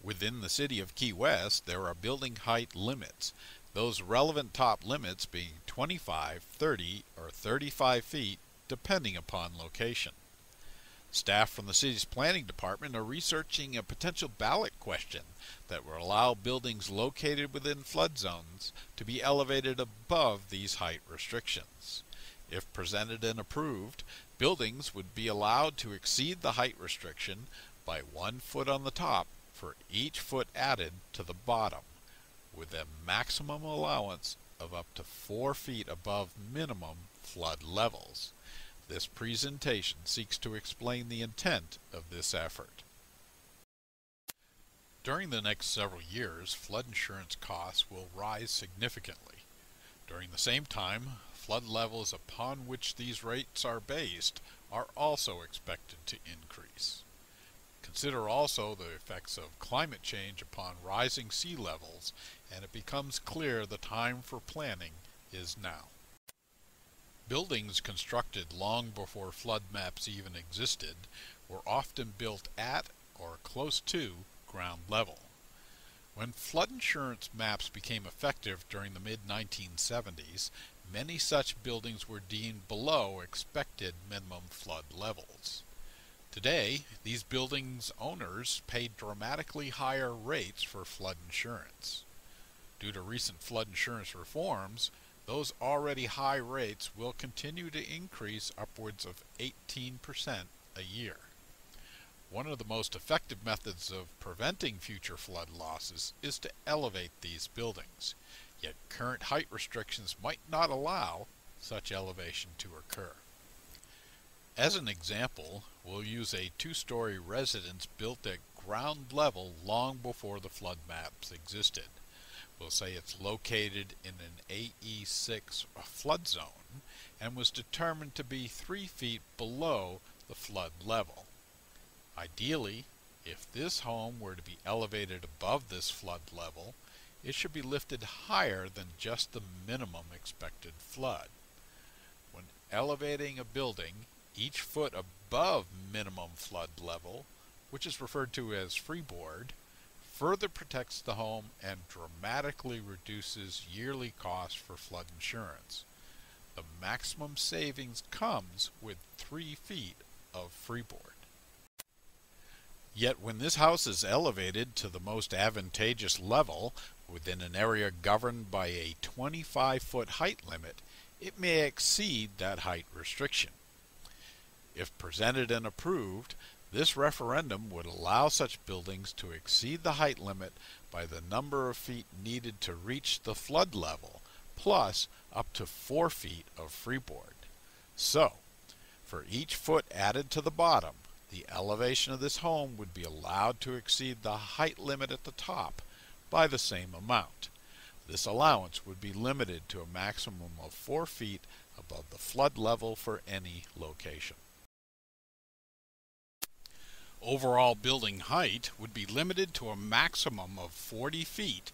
Within the city of Key West, there are building height limits, those relevant top limits being 25, 30, or 35 feet, depending upon location. Staff from the city's planning department are researching a potential ballot question that will allow buildings located within flood zones to be elevated above these height restrictions. If presented and approved, buildings would be allowed to exceed the height restriction by 1 foot on the top for each foot added to the bottom, with a maximum allowance of up to 4 feet above minimum flood levels. This presentation seeks to explain the intent of this effort. During the next several years, flood insurance costs will rise significantly. During the same time, flood levels upon which these rates are based are also expected to increase. Consider also the effects of climate change upon rising sea levels, and it becomes clear the time for planning is now. Buildings constructed long before flood maps even existed were often built at or close to ground level. When flood insurance maps became effective during the mid-1970s, many such buildings were deemed below expected minimum flood levels. Today, these buildings' owners pay dramatically higher rates for flood insurance. Due to recent flood insurance reforms, those already high rates will continue to increase upwards of 18% a year. One of the most effective methods of preventing future flood losses is to elevate these buildings, yet current height restrictions might not allow such elevation to occur. As an example, we'll use a 2-story residence built at ground level long before the flood maps existed. We'll say it's located in an AE6 flood zone and was determined to be 3 feet below the flood level. Ideally, if this home were to be elevated above this flood level, it should be lifted higher than just the minimum expected flood. When elevating a building, each foot above minimum flood level, which is referred to as freeboard, further protects the home and dramatically reduces yearly costs for flood insurance. The maximum savings comes with 3 feet of freeboard. Yet when this house is elevated to the most advantageous level within an area governed by a 25-foot height limit, it may exceed that height restriction. If presented and approved, this referendum would allow such buildings to exceed the height limit by the number of feet needed to reach the flood level, plus up to 4 feet of freeboard. So, for each foot added to the bottom, the elevation of this home would be allowed to exceed the height limit at the top by the same amount. This allowance would be limited to a maximum of 4 feet above the flood level for any location. Overall building height would be limited to a maximum of 40 feet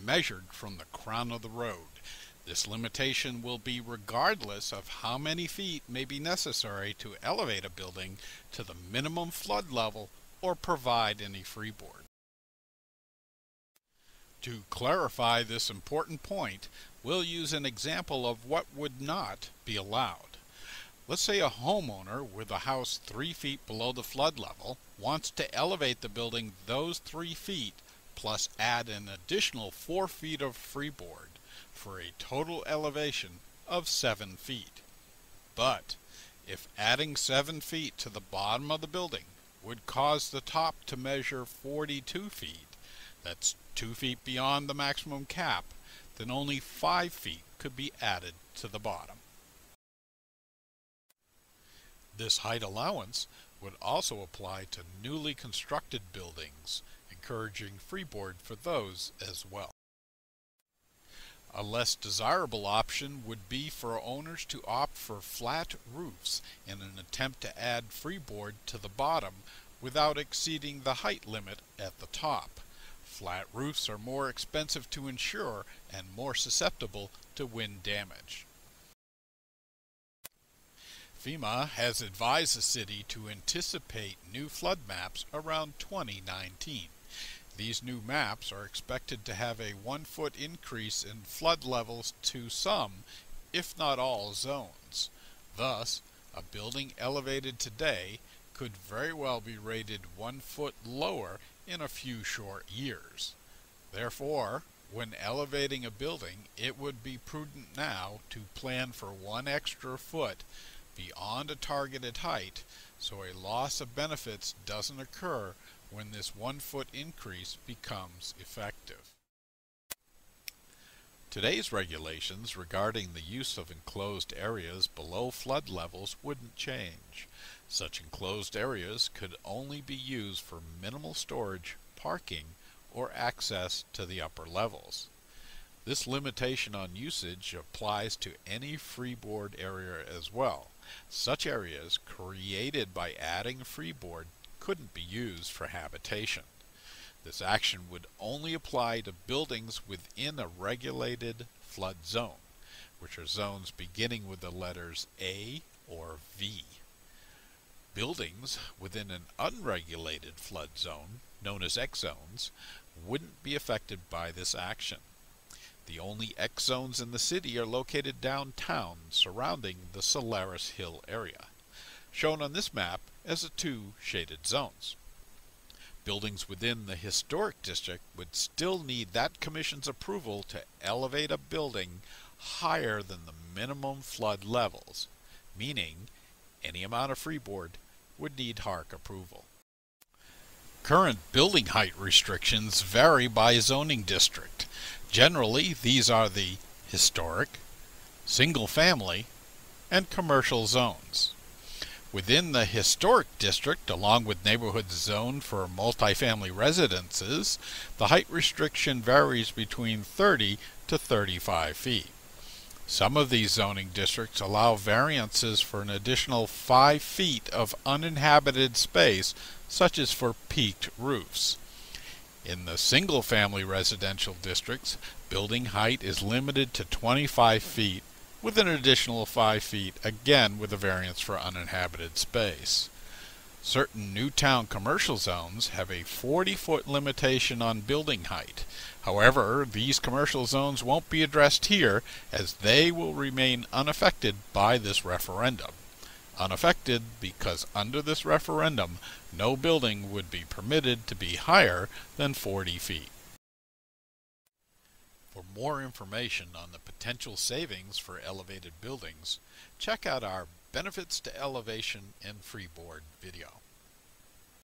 measured from the crown of the road. This limitation will be regardless of how many feet may be necessary to elevate a building to the minimum flood level or provide any freeboard. To clarify this important point, we'll use an example of what would not be allowed. Let's say a homeowner with a house 3 feet below the flood level wants to elevate the building those 3 feet plus add an additional 4 feet of freeboard for a total elevation of 7 feet. But if adding 7 feet to the bottom of the building would cause the top to measure 42 feet, that's 2 feet beyond the maximum cap, then only 5 feet could be added to the bottom. This height allowance would also apply to newly constructed buildings, encouraging freeboard for those as well. A less desirable option would be for owners to opt for flat roofs in an attempt to add freeboard to the bottom without exceeding the height limit at the top. Flat roofs are more expensive to insure and more susceptible to wind damage. FEMA has advised the city to anticipate new flood maps around 2019. These new maps are expected to have a 1-foot increase in flood levels to some, if not all, zones. Thus, a building elevated today could very well be rated 1 foot lower in a few short years. Therefore, when elevating a building, it would be prudent now to plan for 1 extra foot beyond a targeted height so a loss of benefits doesn't occur when this 1 foot increase becomes effective. Today's regulations regarding the use of enclosed areas below flood levels wouldn't change. Such enclosed areas could only be used for minimal storage, parking, or access to the upper levels. This limitation on usage applies to any freeboard area as well. Such areas created by adding freeboard couldn't be used for habitation. This action would only apply to buildings within a regulated flood zone, which are zones beginning with the letters A or V. Buildings within an unregulated flood zone, known as X zones, wouldn't be affected by this action. The only X zones in the city are located downtown, surrounding the Solaris Hill area, shown on this map as the 2 shaded zones. Buildings within the historic district would still need that commission's approval to elevate a building higher than the minimum flood levels, meaning any amount of freeboard would need HARC approval. Current building height restrictions vary by zoning district. Generally, these are the historic, single-family, and commercial zones. Within the historic district, along with neighborhood zone for multifamily residences, the height restriction varies between 30 to 35 feet. Some of these zoning districts allow variances for an additional 5 feet of uninhabited space, such as for peaked roofs. In the single-family residential districts, building height is limited to 25 feet, with an additional 5 feet, again with a variance for uninhabited space. Certain Newtown commercial zones have a 40-foot limitation on building height. However, these commercial zones won't be addressed here, as they will remain unaffected by this referendum. Unaffected because under this referendum, no building would be permitted to be higher than 40 feet. For more information on the potential savings for elevated buildings, check out our Benefits to Elevation and Freeboard video.